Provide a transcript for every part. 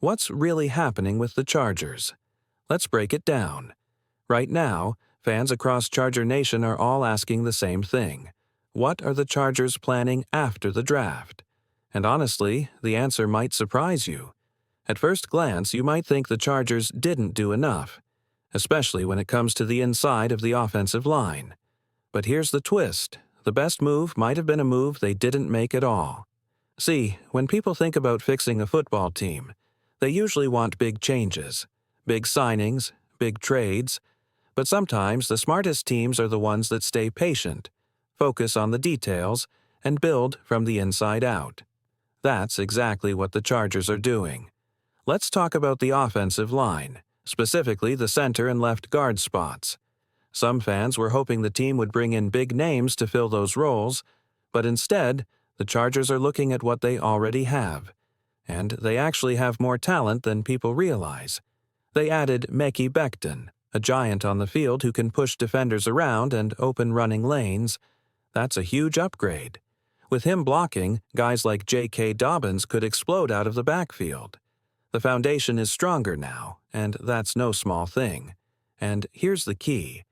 What's really happening with the Chargers? Let's break it down. Right now, fans across Charger Nation are all asking the same thing. What are the Chargers planning after the draft? And honestly, the answer might surprise you. At first glance, you might think the Chargers didn't do enough, especially when it comes to the inside of the offensive line. But here's the twist. The best move might have been a move they didn't make at all. See, when people think about fixing a football team, they usually want big changes, big signings, big trades, but sometimes the smartest teams are the ones that stay patient, focus on the details, and build from the inside out. That's exactly what the Chargers are doing. Let's talk about the offensive line, specifically the center and left guard spots. Some fans were hoping the team would bring in big names to fill those roles, but instead, the Chargers are looking at what they already have. And they actually have more talent than people realize. They added Mekhi Becton, a giant on the field who can push defenders around and open running lanes. That's a huge upgrade. With him blocking, guys like J.K. Dobbins could explode out of the backfield. The foundation is stronger now, and that's no small thing. And here's the key.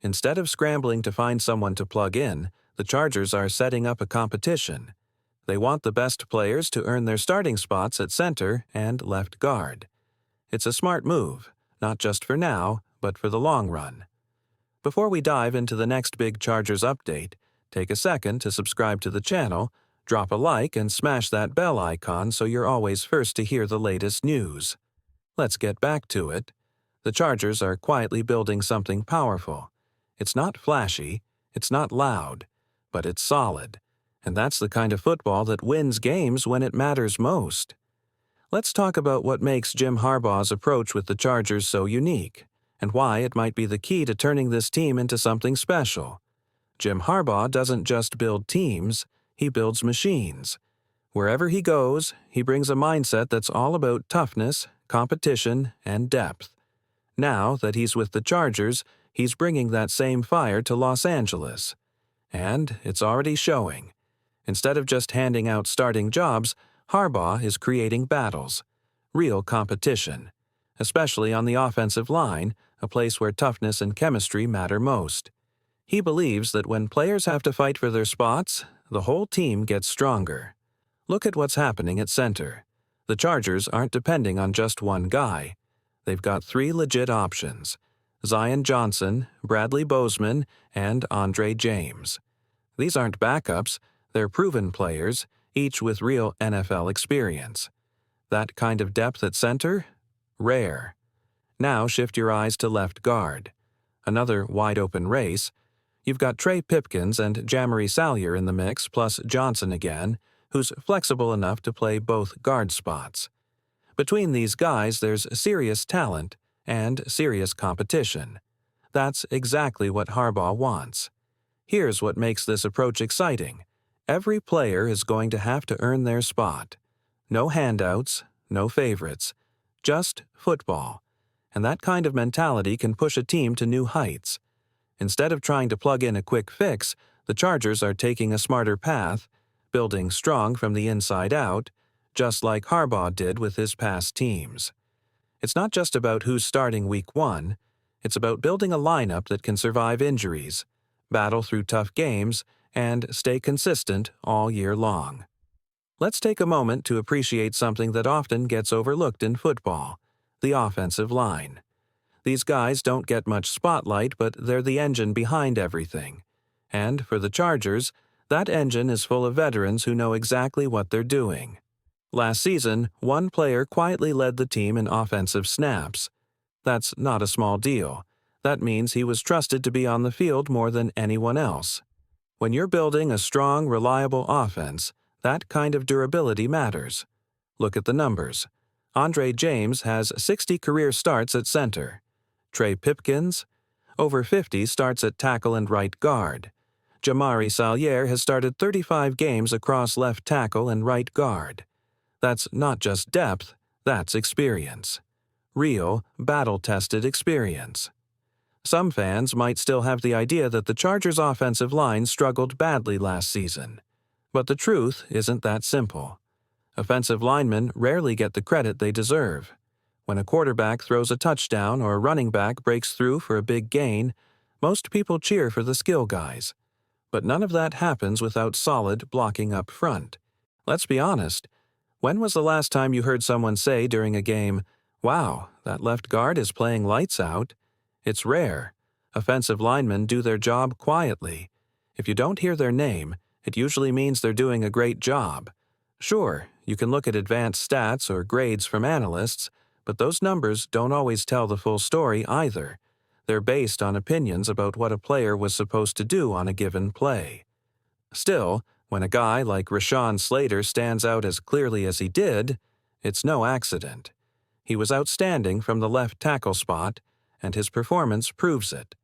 Instead of scrambling to find someone to plug in, the Chargers are setting up a competition. They want the best players to earn their starting spots at center and left guard. It's a smart move, not just for now, but for the long run. Before we dive into the next big Chargers update, take a second to subscribe to the channel, drop a like, and smash that bell icon so you're always first to hear the latest news. Let's get back to it. The Chargers are quietly building something powerful. It's not flashy, it's not loud, but it's solid. And that's the kind of football that wins games when it matters most. Let's talk about what makes Jim Harbaugh's approach with the Chargers so unique, and why it might be the key to turning this team into something special. Jim Harbaugh doesn't just build teams, he builds machines. Wherever he goes, he brings a mindset that's all about toughness, competition, and depth. Now that he's with the Chargers, he's bringing that same fire to Los Angeles. And it's already showing. Instead of just handing out starting jobs, Harbaugh is creating battles, real competition, especially on the offensive line, a place where toughness and chemistry matter most. He believes that when players have to fight for their spots, the whole team gets stronger. Look at what's happening at center. The Chargers aren't depending on just one guy. They've got 3 legit options: Zion Johnson, Bradley Bozeman, and Andre James. These aren't backups, they're proven players, each with real NFL experience. That kind of depth at center? Rare. Now shift your eyes to left guard. Another wide-open race. You've got Trey Pipkins and Jamari Salyer in the mix, plus Johnson again, who's flexible enough to play both guard spots. Between these guys, there's serious talent and serious competition. That's exactly what Harbaugh wants. Here's what makes this approach exciting. Every player is going to have to earn their spot. No handouts, no favorites. Just football. And that kind of mentality can push a team to new heights. Instead of trying to plug in a quick fix, the Chargers are taking a smarter path, building strong from the inside out, just like Harbaugh did with his past teams. It's not just about who's starting week 1, it's about building a lineup that can survive injuries, battle through tough games, and stay consistent all year long. Let's take a moment to appreciate something that often gets overlooked in football: the offensive line. These guys don't get much spotlight, but they're the engine behind everything. And for the Chargers, that engine is full of veterans who know exactly what they're doing. Last season, one player quietly led the team in offensive snaps. That's not a small deal. That means he was trusted to be on the field more than anyone else. When you're building a strong, reliable offense, that kind of durability matters. Look at the numbers. Andre James has 60 career starts at center. Trey Pipkins, over 50 starts at tackle and right guard. Jamari Salyer has started 35 games across left tackle and right guard. That's not just depth, that's experience. Real, battle-tested experience. Some fans might still have the idea that the Chargers' offensive line struggled badly last season. But the truth isn't that simple. Offensive linemen rarely get the credit they deserve. When a quarterback throws a touchdown or a running back breaks through for a big gain, most people cheer for the skill guys. But none of that happens without solid blocking up front. Let's be honest. When was the last time you heard someone say during a game, "Wow, that left guard is playing lights out"? It's rare. Offensive linemen do their job quietly. If you don't hear their name, it usually means they're doing a great job. Sure, you can look at advanced stats or grades from analysts, but those numbers don't always tell the full story either. They're based on opinions about what a player was supposed to do on a given play. Still, when a guy like Rashawn Slater stands out as clearly as he did, it's no accident. He was outstanding from the left tackle spot, and his performance proves it.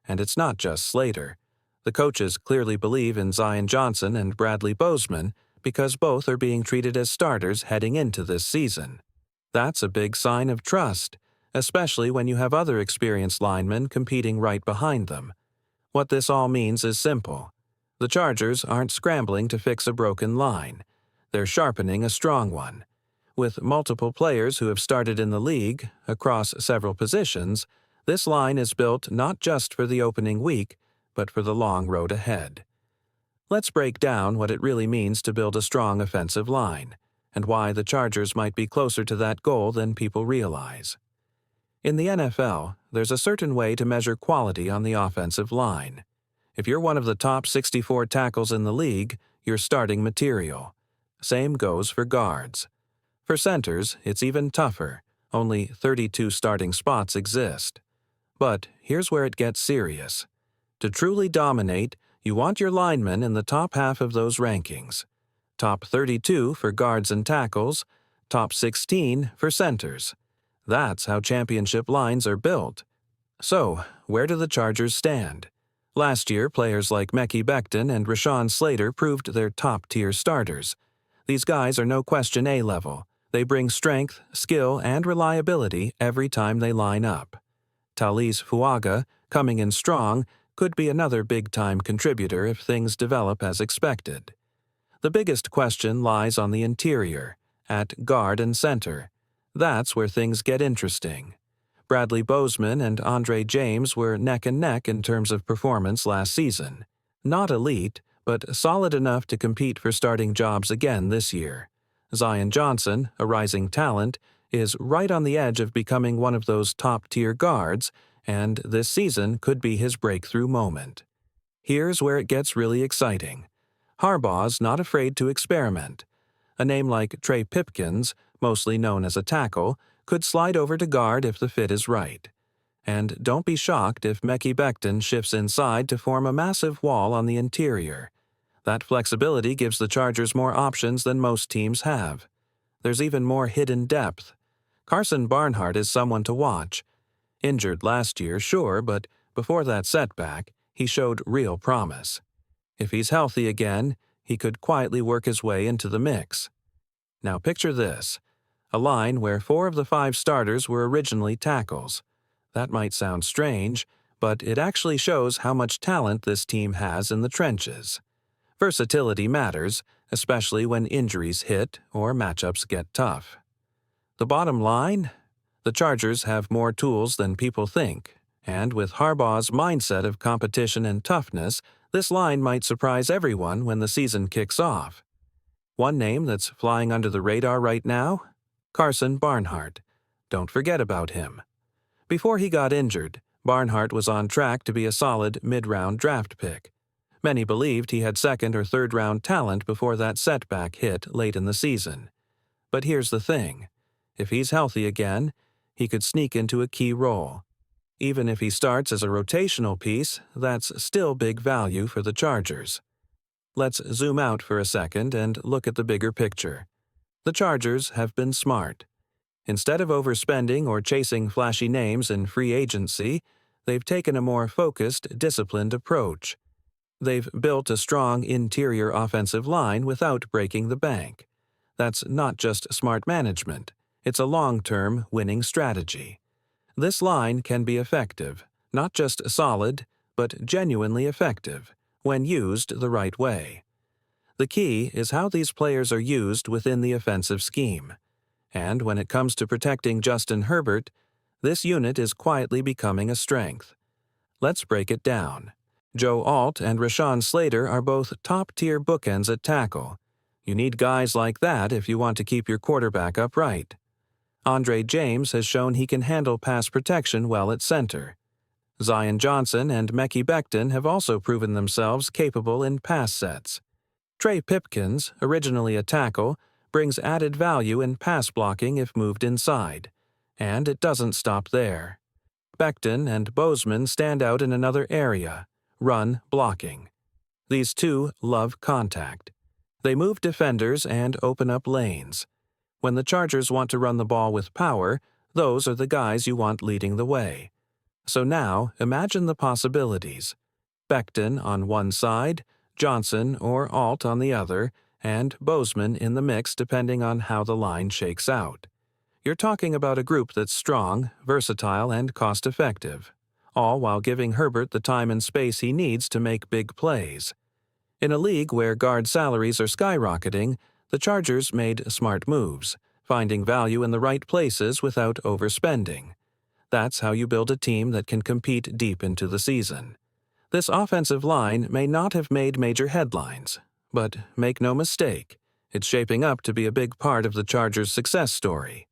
And it's not just Slater. The coaches clearly believe in Zion Johnson and Bradley Bozeman because both are being treated as starters heading into this season. That's a big sign of trust, especially when you have other experienced linemen competing right behind them. What this all means is simple. The Chargers aren't scrambling to fix a broken line. They're sharpening a strong one. With multiple players who have started in the league, across several positions, this line is built not just for the opening week, but for the long road ahead. Let's break down what it really means to build a strong offensive line, and why the Chargers might be closer to that goal than people realize. In the NFL, there's a certain way to measure quality on the offensive line. If you're one of the top 64 tackles in the league, you're starting material. Same goes for guards. For centers, it's even tougher. Only 32 starting spots exist. But here's where it gets serious. To truly dominate, you want your linemen in the top half of those rankings. Top 32 for guards and tackles, top 16 for centers. That's how championship lines are built. So, where do the Chargers stand? Last year, players like Mekhi Becton and Rashawn Slater proved they're top-tier starters. These guys are no question A-level. They bring strength, skill, and reliability every time they line up. Talise Fuaga, coming in strong, could be another big-time contributor if things develop as expected. The biggest question lies on the interior, at guard and center. That's where things get interesting. Bradley Bozeman and Andre James were neck and neck in terms of performance last season. Not elite, but solid enough to compete for starting jobs again this year. Zion Johnson, a rising talent, is right on the edge of becoming one of those top-tier guards, and this season could be his breakthrough moment. Here's where it gets really exciting. Harbaugh's not afraid to experiment. A name like Trey Pipkins, mostly known as a tackle, could slide over to guard if the fit is right. And don't be shocked if Mekhi Becton shifts inside to form a massive wall on the interior. That flexibility gives the Chargers more options than most teams have. There's even more hidden depth. Carson Barnhart is someone to watch. Injured last year, sure, but before that setback, he showed real promise. If he's healthy again, he could quietly work his way into the mix. Now picture this. A line where 4 of the 5 starters were originally tackles. That might sound strange, but it actually shows how much talent this team has in the trenches. Versatility matters, especially when injuries hit or matchups get tough. The bottom line? The Chargers have more tools than people think, and with Harbaugh's mindset of competition and toughness, this line might surprise everyone when the season kicks off. One name that's flying under the radar right now? Carson Barnhart. Don't forget about him. Before he got injured, Barnhart was on track to be a solid mid-round draft pick. Many believed he had second- or third-round talent before that setback hit late in the season. But here's the thing. If he's healthy again, he could sneak into a key role. Even if he starts as a rotational piece, that's still big value for the Chargers. Let's zoom out for a second and look at the bigger picture. The Chargers have been smart. Instead of overspending or chasing flashy names in free agency, they've taken a more focused, disciplined approach. They've built a strong interior offensive line without breaking the bank. That's not just smart management. It's a long-term winning strategy. This line can be effective, not just solid, but genuinely effective, when used the right way. The key is how these players are used within the offensive scheme. And when it comes to protecting Justin Herbert, this unit is quietly becoming a strength. Let's break it down. Joe Alt and Rashawn Slater are both top-tier bookends at tackle. You need guys like that if you want to keep your quarterback upright. Andre James has shown he can handle pass protection well at center. Zion Johnson and Mekhi Becton have also proven themselves capable in pass sets. Trey Pipkins, originally a tackle, brings added value in pass blocking if moved inside. And it doesn't stop there. Becton and Bozeman stand out in another area, run blocking. These two love contact. They move defenders and open up lanes. When the Chargers want to run the ball with power, those are the guys you want leading the way. So now, imagine the possibilities. Becton on one side, Johnson or Alt on the other, and Bozeman in the mix depending on how the line shakes out. You're talking about a group that's strong, versatile, and cost-effective, all while giving Herbert the time and space he needs to make big plays. In a league where guard salaries are skyrocketing, the Chargers made smart moves, finding value in the right places without overspending. That's how you build a team that can compete deep into the season. This offensive line may not have made major headlines, but make no mistake, it's shaping up to be a big part of the Chargers' success story.